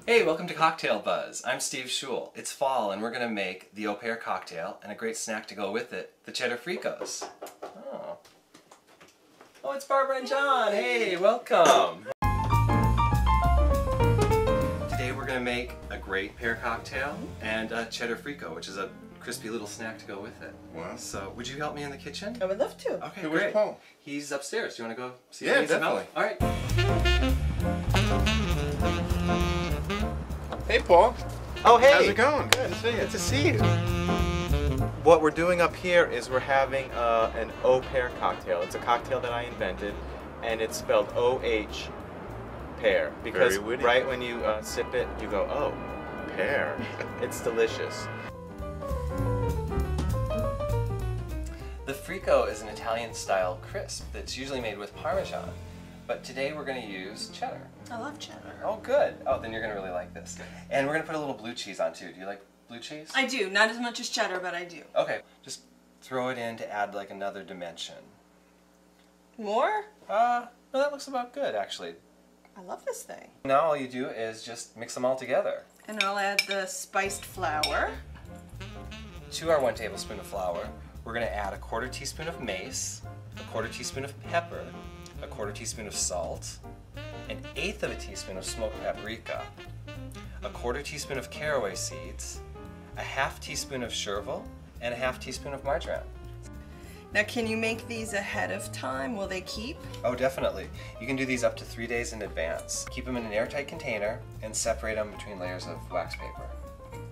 Hey, welcome to Cocktail Buzz. I'm Steve Schul. It's fall and we're going to make the Pear cocktail and a great snack to go with it, the cheddar fricos. Oh, it's Barbara and John. Hey, welcome. Today we're going to make a great pear cocktail and a cheddar frico, which is a crispy little snack to go with it. Wow. So, would you help me in the kitchen? I would love to. Okay, Hey, great. where's Paul? He's upstairs. Do you want to go see Yeah, him? definitely. All right. Hey, Paul. Oh, hey! How's it going? Good. To see you. Good to see you. What we're doing up here is we're having an Pear cocktail. It's a cocktail that I invented, and it's spelled O-H, pear. Because Very witty. right when you sip it, you go, oh, pear. It's delicious. The frico is an Italian-style crisp that's usually made with Parmesan, but today we're going to use cheddar. I love cheddar. Oh, good. Oh, then you're going to really like this. And we're going to put a little blue cheese on too. Do you like blue cheese? I do. Not as much as cheddar, but I do. Okay, just throw it in to add like another dimension. More? No, that looks about good actually. I love this thing. Now all you do is just mix them all together. And I'll add the spiced flour. To our 1 tablespoon of flour, we're going to add a 1/4 teaspoon of mace, a 1/4 teaspoon of pepper, a 1/4 teaspoon of salt, 1/8 of a teaspoon of smoked paprika, a 1/4 teaspoon of caraway seeds, a 1/2 teaspoon of chervil, and a 1/2 teaspoon of marjoram. Now, can you make these ahead of time? Will they keep? Oh, definitely. You can do these up to 3 days in advance. Keep them in an airtight container and separate them between layers of wax paper.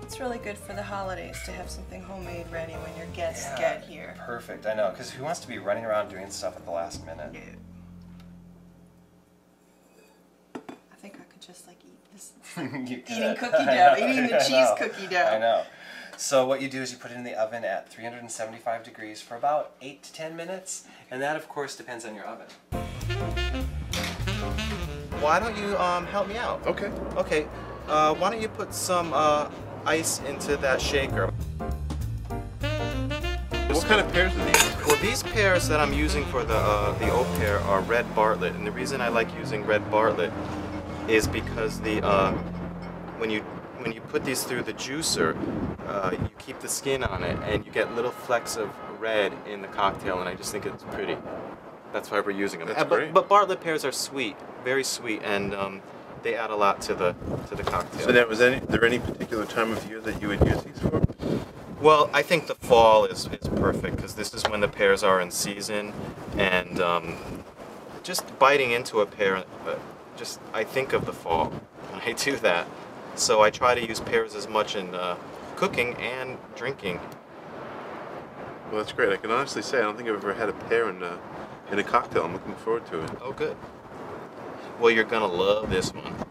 It's really good for the holidays to have something homemade ready when your guests Yeah, get here. Perfect, I know, because who wants to be running around doing stuff at the last minute? I think I could just like eat this. You Eating could. cookie dough, eating the I cheese know. cookie dough. I know. So what you do is you put it in the oven at 375 degrees for about 8 to 10 minutes, and that of course depends on your oven. Why don't you help me out? Okay. Okay, why don't you put some ice into that shaker? What kind of pears are these? Well, these pears that I'm using for the Pear are red Bartlett, and the reason I like using red Bartlett is because the when you put these through the juicer, you keep the skin on it, and you get little flecks of red in the cocktail, and I just think it's pretty. That's why we're using them. That's great. But Bartlett pears are sweet, very sweet, and they add a lot to the cocktail. So now, was there any particular time of year that you would use these for? Well, I think the fall is perfect because this is when the pears are in season, and just biting into a pear, I think of the fall when I do that. So I try to use pears as much in cooking and drinking. Well, that's great. I can honestly say I don't think I've ever had a pear in a cocktail. I'm looking forward to it. Oh, good. Well, you're gonna love this one.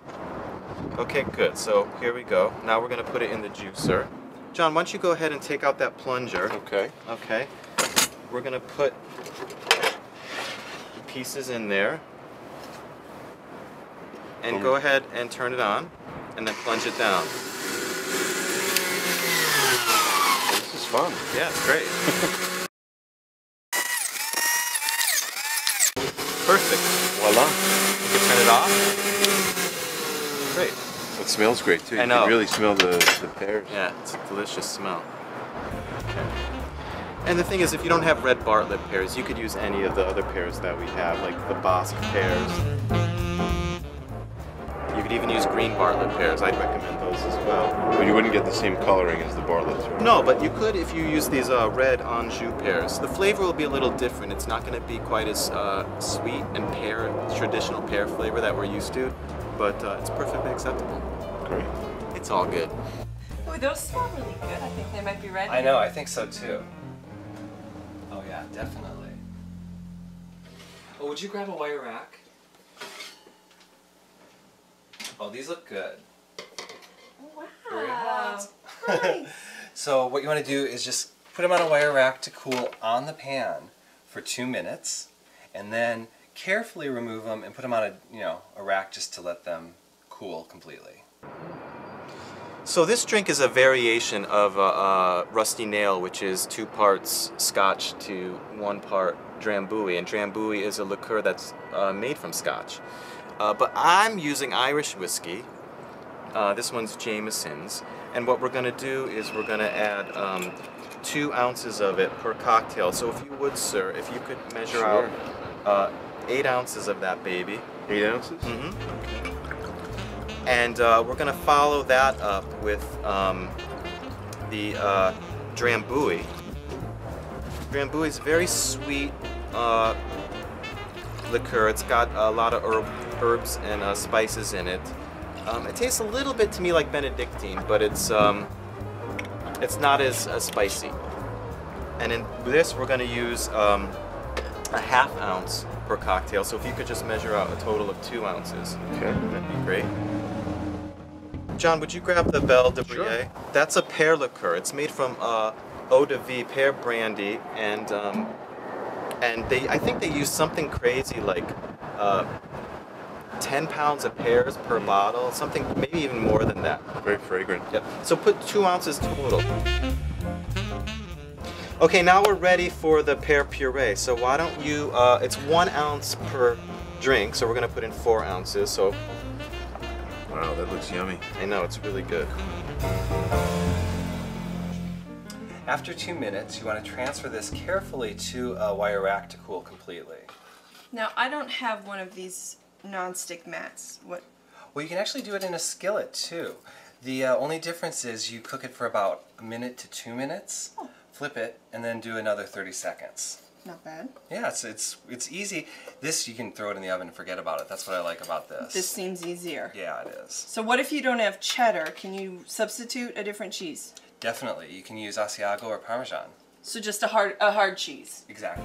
Okay, good. So here we go. Now we're gonna put it in the juicer. John, why don't you go ahead and take out that plunger? Okay. Okay. We're gonna put the pieces in there. And go ahead and turn it on, and then plunge it down. Well, this is fun. Yeah, it's great. Perfect. Voila. You can turn it off. Great. It smells great too. I know. You can really smell the pears. Yeah, it's a delicious smell. Okay. And the thing is, if you don't have red Bartlett pears, you could use any of the other pears that we have, like the Bosc pears. You could even use green Bartlett pears. I'd recommend those as well. Well, you wouldn't get the same coloring as the Bartletts, right? No, but you could if you use these red Anjou pears. The flavor will be a little different. It's not going to be quite as sweet and traditional pear flavor that we're used to, but it's perfectly acceptable. Great. It's all good. Oh, those smell really good. I think they might be ready. I know, I think so too. Oh yeah, definitely. Oh, would you grab a wire rack? Oh, these look good. Wow. Very hot. Nice. So what you want to do is just put them on a wire rack to cool on the pan for 2 minutes, and then carefully remove them and put them on a rack just to let them cool completely. So this drink is a variation of Rusty Nail, which is 2 parts Scotch to 1 part Drambuie, and Drambuie is a liqueur that's made from Scotch. But I'm using Irish whiskey, This one's Jameson's. And what we're going to do is we're going to add 2 ounces of it per cocktail. So if you would, sir, if you could measure Sure. out 8 ounces of that baby. 8 ounces? Mm-hmm. And we're going to follow that up with the Drambuie. Drambuie is a very sweet liqueur. It's got a lot of herbs and spices in it. It tastes a little bit to me like Benedictine, but it's not as spicy. And in this, we're going to use a ½ ounce per cocktail. So if you could just measure out a total of 2 ounces, Okay. that'd be great. John, would you grab the Belle de Brie? Sure. That's a pear liqueur. It's made from eau de vie, pear brandy, and I think they use something crazy like 10 pounds of pears per bottle, something maybe even more than that. Very fragrant. Yep. So put 2 ounces total. Okay, now we're ready for the pear puree. So why don't you? It's 1 ounce per drink, so we're gonna put in 4 ounces. So Wow, that looks yummy. I know it's really good. After 2 minutes, you want to transfer this carefully to a wire rack to cool completely. Now, I don't have one of these non-stick mats. What? Well, you can actually do it in a skillet too. The only difference is you cook it for about 1 to 2 minutes, flip it, and then do another 30 seconds. Not bad. Yeah, it's easy. This, you can throw it in the oven and forget about it. That's what I like about this. This seems easier. Yeah, it is. So what if you don't have cheddar? Can you substitute a different cheese? Definitely. You can use Asiago or Parmesan. So just a hard cheese. Exactly.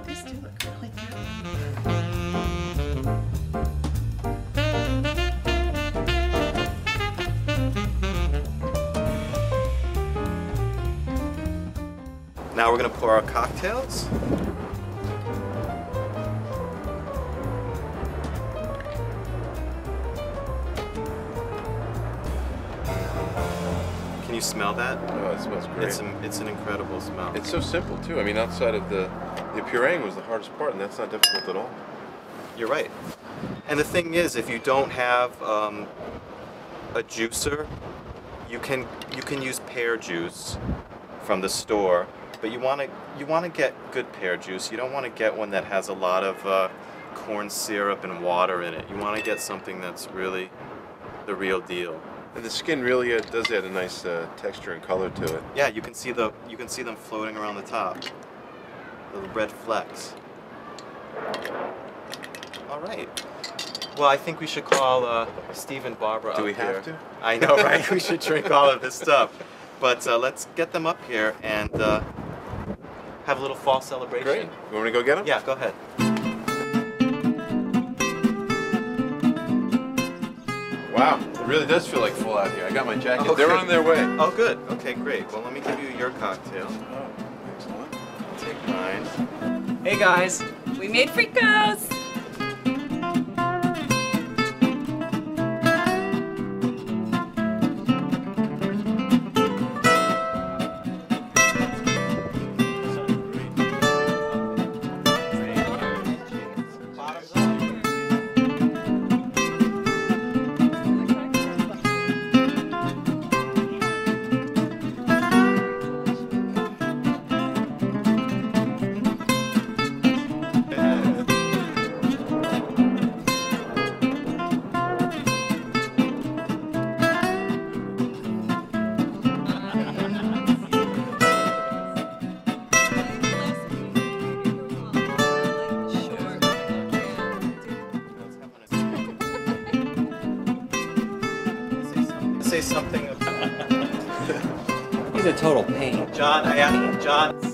These do look really good. Now we're gonna pour our cocktails. Can you smell that? Oh, it smells great. It's an incredible smell. It's so simple too. I mean, outside of the pureeing was the hardest part, and that's not difficult at all. You're right. And the thing is, if you don't have a juicer, you can use pear juice from the store, but you want to get good pear juice. You don't want to get one that has a lot of corn syrup and water in it. You want to get something that's really the real deal. And the skin really does add a nice texture and color to it. Yeah, you can see them floating around the top. Little red flecks. All right. Well, I think we should call Steve and Barbara Do up we here. have to? I know, right? We should drink all of this stuff. But let's get them up here and have a little fall celebration. Great. You want me to go get them? Yeah, go ahead. Wow, it really does feel like fall out here. I got my jacket. Okay. They're on their way. Oh, good. Okay, great. Well, let me give you your cocktail. Oh, excellent. I'll take mine. Hey guys! We made fricos! Say something. He's a total pain. John, John.